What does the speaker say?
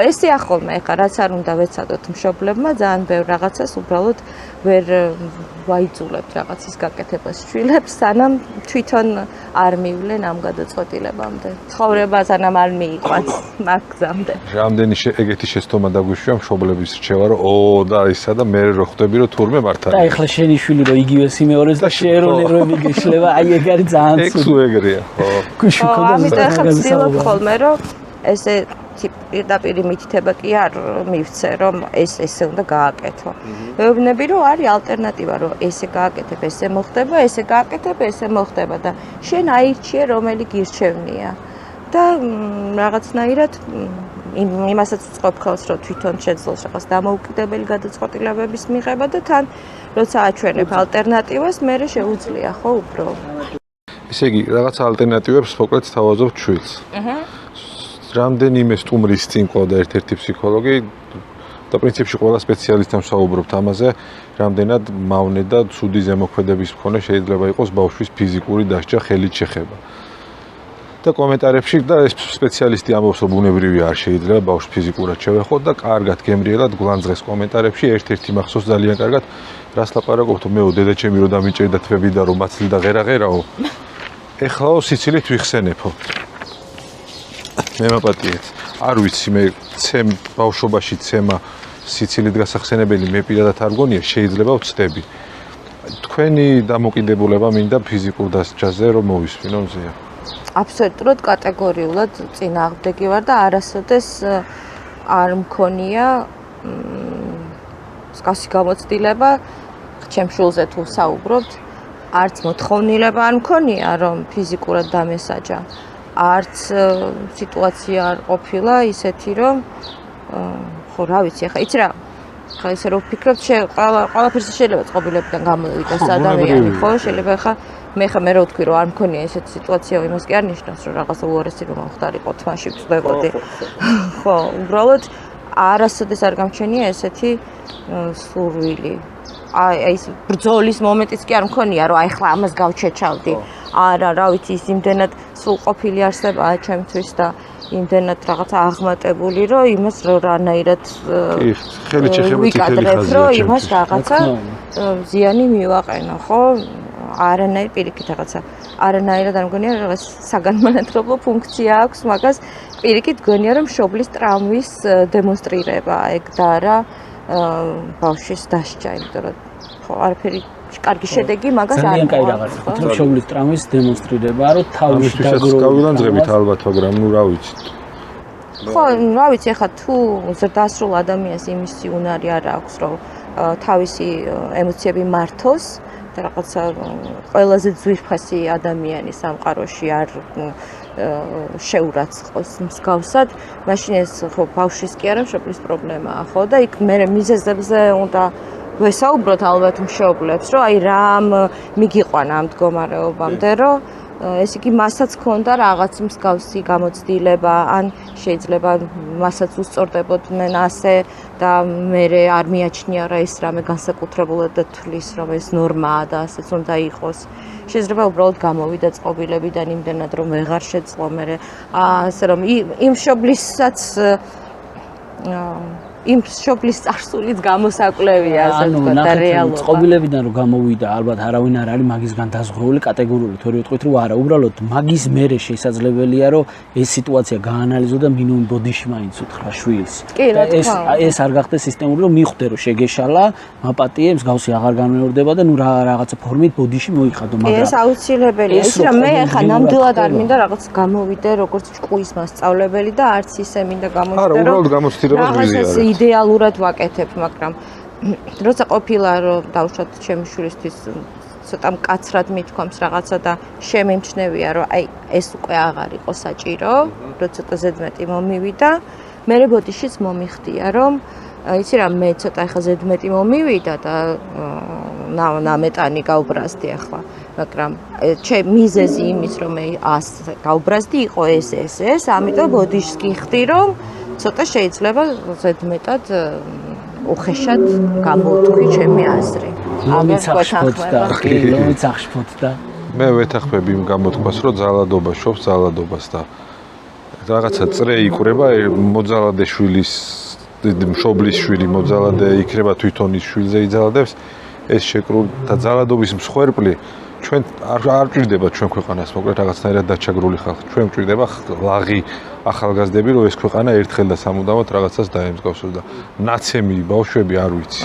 ესე ახოლმე ეხა რაც არ უნდა ვეცადოთ მშობლებმა ძალიან ბევრ რაღაცას უბრალოდ ვერ ვაიძულებთ რაღაცის გაკეთებას შვილებს სანამ თვითონ არ მივლენ ამ გადაწყვეტილებამდე ცხოვრება სანამ არ მიიყვანს მაგ გზამდე რამდენი ეგეთი შეცდომა დაგვიშვია მშობლების რჩევა რომ და ისა და მე რო ხვდები რომ თურმე მართალია და ეხლა შენი შვილი რო იგივე სიმეორეს და შეეროლერები გეშლება აი ეგ არის ძალიან ცუდი ეგ ეგრეა ხო ამიტომ ახლა ვცდილობ ხოლმე რომ ესე პირდაპირ მითითება კი არ მივცე რომ ესე უნდა გააკეთო. ვეუბნები რომ არის ალტერნატივა რომ ესე გააკეთებ, ესე მოხდება, ესე გააკეთებ, ესე მოხდება და შენ აირჩიე რომელი გირჩევნია. და რაღაცნაირად იმასაც ვწყობ ხელს რომ თვითონ შეძლოს რაღაც დამოუკიდებელი გადაწყვეტილებების მიღება და თან როცა აჩვენებ ალტერნატივას, მე შეუძლია ხო უფრო. ესე იგი რაღაც ალტერნატივებს მოკლედ თავაზობ ჩვილს. რამდენიმე სტუმრის წინ ყავდა ერთ-ერთი ფსიქოლოგი და პრინციპში ყველა სპეციალისტთან ვსაუბრობთ ამაზე, რამდენად მავნე და ცუდი ზემოქმედების მქონე შეიძლება იყოს ბავშვის ფიზიკური დასჯა, ხელით შეხება. და კომენტარებში და ეს სპეციალისტი ამბობს, რომ ბუნებრივია არ შეიძლება ბავშვს ფიზიკურად შევეხოთ და კარგად გემრიელად გულანძღეს კომენტარებში ერთ-ერთი მახსოვს ძალიან კარგად, რას ლაპარაკობთ, მეო დედა ჩემი რო დამიჭერდა თვები და რომ მაცლი და ღერაღერაო. ეხლაო სიცილით ვიხსენებო. მე მაპატიეთ. არ ვიცი მე ბავშვობაში ცემა სიცილით გასახსენებელი მე პირადად არ გონია, შეიძლება ვწდები. თქვენი დამოკიდებულება მინდა ფიზიკურ დასჯაზე რომ მოვისმინო მზეა. აბსოლუტურად კატეგორიულად წინააღმდეგი ვარ და არასოდეს არ მქონია მსგავსი გამოცდილება ჩემ შულზე თუ საუბრობთ, არც მოთხოვნილება არ მქონია რომ ფიზიკურად დამესაჯა. არც სიტუაცია არ ყოფილა ისეთი რომ ხო რა ვიცი ახლა იცი რა ხა ისე რომ ვფიქრობთ ყველაფერს შეიძლება წყობილებიდან გამოვიდეს ადამიანი ხო შეიძლება ხა მე რო ვთქვი რომ არ მქონია ესეთი სიტუაცია იმას კი არ ნიშნავს რომ რაღაცა უარესი რომ მომხდარიყო თმაში ვწდებოდი ხო უბრალოდ არასოდეს არ გამჩენია ესეთი სურვილი აი ეს ბრძოლის მომენტიც კი არ მქონია რომ აი ხლა ამას გავჩეჩავდი არა რა ვიცი ის იმდენად სრულყოფილი არსებაა ჩემთვის და იმდენად რაღაცა აღმატებული რომ იმას რანაირად ხელით შეხება წითელი ხაზია რომ იმას რაღაცა ზიანი მივაყენო ხო არანაირ პირიქით რაღაცა არანაირად არ მგონია რომ რაღაც საგანმანათლებლო ფუნქცია აქვს მაგას პირიქით გონია რომ მშობლის ტრავმის დემონსტრირება ეგ და არა ბავშვის დასჯა იმიტომ რომ ხო არაფერი კარგი შედეგი მაგას არ ძალიან კაი რაღაცა ხო მშობლის ტრავმის დემონსტრირება რომ თავში დაგროვებული გავილანძღებით ალბათ მაგრამ ნუ რა ვიცით ხო რა ვიცი ახლა თუ ზრდასრულ ადამიანს იმისი უნარი არ აქვს რომ თავისი ემოციები მართოს და რაღაცა ყველაზე ძვირფასი ადამიანი სამყაროში არ შეურაცხყოფს მსგავსად, მაშინ ეს ხო ბავშვის კი არა მშობლის პრობლემაა, ხო და იქ მე მიზეზებზე უნდა ვესაუბროთ ალბათ მშობლებს, რომ აი რამ მიგიყვანა ამ მდგომარეობამდე, რომ ეს იგი მასაც ქონდა რაღაც მსგავსი გამოცდილება, ან შეიძლება მასაც უსწორდებოდნენ ასე და მე არ მიაჩნია რა ეს რამე განსაკუთრებულად და თვლის რომ ეს ნორმაა და ასეც უნდა იყოს. შეიძლება უბრალოდ გამოვიდა წყობილებიდან იმდენად რომ ვეღარ შეძლო მე ასე რომ იმ მშობლისაც იმ მშობლის წარსულიც გამოსაკვლევია ასე ვთქვათ და რეალობა. წყობილებიდან რომ გამოვიდა ალბათ არავინ არ არის მაგისგან დაზღვრული კატეგორიული თორე ვიტყვით რომ არა უბრალოდ მაგის მერე შესაძლებელია რომ ეს სიტუაცია გაანალიზო და მინიმუმ ბოდიში მაინც უთხრა შვილს. ეს არ გახდეს სისტემური რომ მიხვდე რომ შეგეშალა მაპატიე მსგავსი აღარ განმეორდება და ნუ რაღაცა ფორმით ბოდიში მოიხადო მაგრამ ეს აუცილებელია ის რა მე ახლა ნამდვილად არ მინდა რაღაც გამოვიდე როგორც ჭკუის მასწავლებელი და არც ისე მინდა გამოვიდე რომ არა უბრალოდ გამოცდილებას ვიზიარებ იდეალურად ვაკეთებ, მაგრამ როცა ყოფილა რომ დავუშვათ ჩემი შვილისთვის ცოტა მკაცრად მithქვამს რაღაცა და შემიმჩნევია რომ აი ეს უკვე აღარ იყო საჭირო, რომ ცოტა ზედმეტი მომივიდა, მე ბოდიშიც მომიხდია რომ იცი რა მე ცოტა ახლა ზედმეტი მომივიდა და ნამეტანი გავბრაზდი ახლა, მაგრამ ჩემი მიზეზი იმის რომ მე გავბრაზდი იყო ეს, ამიტომ ბოდიშს გიხდი რომ ცოტა შეიძლება ზედმეტად უხეშად გამოვთქვი ჩემი აზრი. ამით ახშფოთ და მე ვეთახმები იმ გამოთქვას რომ ძალადობა შობს ძალადობას და რაღაცა წრე იკვრება მოძალადე შვილის მშობლის შვილი მოძალადე იქნება თვითონ ის შვილზე იძალადებს ეს შეკრული და ძალადობის მსხვერპლი ჩვენ არ ჭირდება ჩვენ ქვეყანას მოკლედ რაღაცნაირად დაჩაგრული ხალხი ჩვენ ჭირდება ლაღი ახალგაზრდები რომ ეს ქვეყანა ერთხელ და სამუდამოდ რაღაცას დაემსგავსოს და ნაცემი ბავშვები არ ვიცი